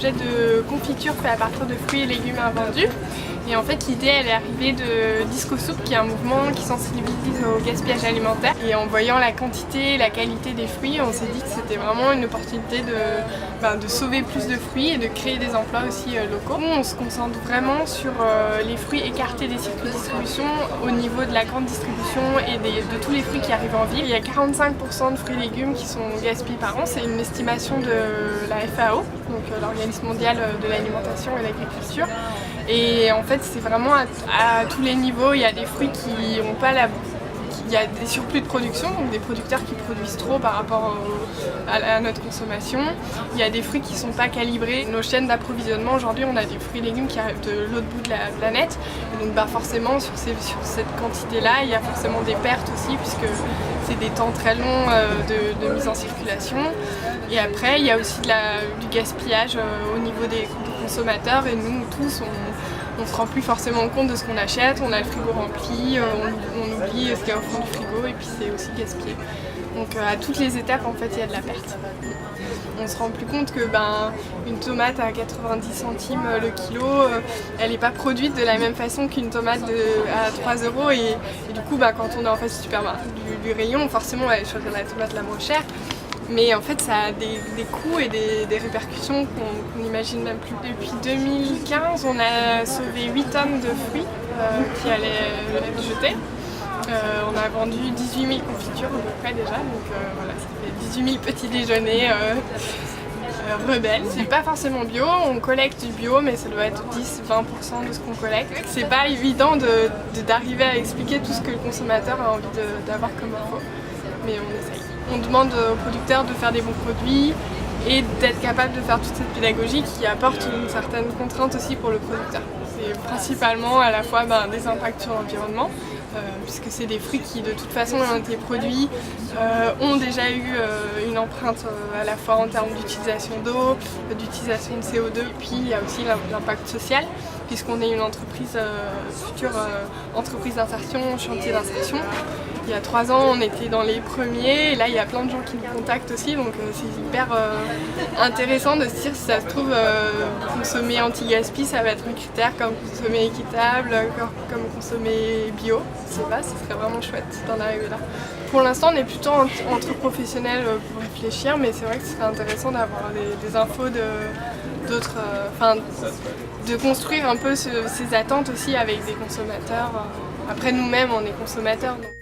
projet de confiture fait à partir de fruits et légumes invendus. Et en fait l'idée elle est arrivée de Disco Soup qui est un mouvement qui sensibilise au gaspillage alimentaire. Et en voyant la quantité et la qualité des fruits, on s'est dit que c'était vraiment une opportunité de sauver plus de fruits et de créer des emplois aussi locaux. Nous on se concentre vraiment sur les fruits écartés des circuits de distribution au niveau de la grande distribution et de tous les fruits qui arrivent en ville. Il y a 45% de fruits et légumes qui sont gaspillés par an, c'est une estimation de la FAO, donc l'Organisme mondial de l'alimentation et de l'agriculture. Et en fait c'est vraiment à tous les niveaux, il y a des fruits qui n'ont pas il y a des surplus de production, donc des producteurs qui produisent trop par rapport à notre consommation. Il y a des fruits qui ne sont pas calibrés. Nos chaînes d'approvisionnement, aujourd'hui, on a des fruits et légumes qui arrivent de l'autre bout de la planète. Et donc forcément, sur cette quantité-là, il y a forcément des pertes aussi, puisque c'est des temps très longs de mise en circulation. Et après, il y a aussi du gaspillage au niveau des consommateurs. Et nous, tous, on ne se rend plus forcément compte de ce qu'on achète, on a le frigo rempli, on oublie ce qu'il y a au fond du frigo et puis c'est aussi gaspillé. Donc à toutes les étapes en fait il y a de la perte. On se rend plus compte que une tomate à 90 centimes le kilo, elle n'est pas produite de la même façon qu'une tomate à 3 € et du coup quand on est en face du rayon, forcément on va choisir la tomate la moins chère. Mais en fait ça a des coûts et des répercussions qu'on n'imagine même plus. Depuis 2015 on a sauvé 8 tonnes de fruits qui allaient être jetés. On a vendu 18 000 confitures à peu près déjà, donc voilà, ça fait 18 000 petits déjeuners rebelles. C'est pas forcément bio, on collecte du bio mais ça doit être 10-20% de ce qu'on collecte. C'est pas évident d'arriver à expliquer tout ce que le consommateur a envie d'avoir comme info, mais on essaye. On demande aux producteurs de faire des bons produits et d'être capable de faire toute cette pédagogie qui apporte une certaine contrainte aussi pour le producteur. C'est principalement à la fois des impacts sur l'environnement, puisque c'est des fruits qui de toute façon ont été produits, ont déjà eu une empreinte à la fois en termes d'utilisation d'eau, d'utilisation de CO2, et puis il y a aussi l'impact social, puisqu'on est une entreprise, future entreprise d'insertion, chantier d'insertion. Il y a 3 ans, on était dans les premiers, et là il y a plein de gens qui nous contactent aussi, donc c'est hyper intéressant de se dire si ça se trouve consommer anti-gaspi, ça va être un critère comme consommer équitable, comme consommer bio. Je sais pas, ce serait vraiment chouette d'en arriver là. Pour l'instant, on est plutôt entre professionnels pour réfléchir, mais c'est vrai que ce serait intéressant d'avoir des infos d'autres, de construire un peu ces attentes aussi avec des consommateurs. Après nous-mêmes, on est consommateurs. Donc.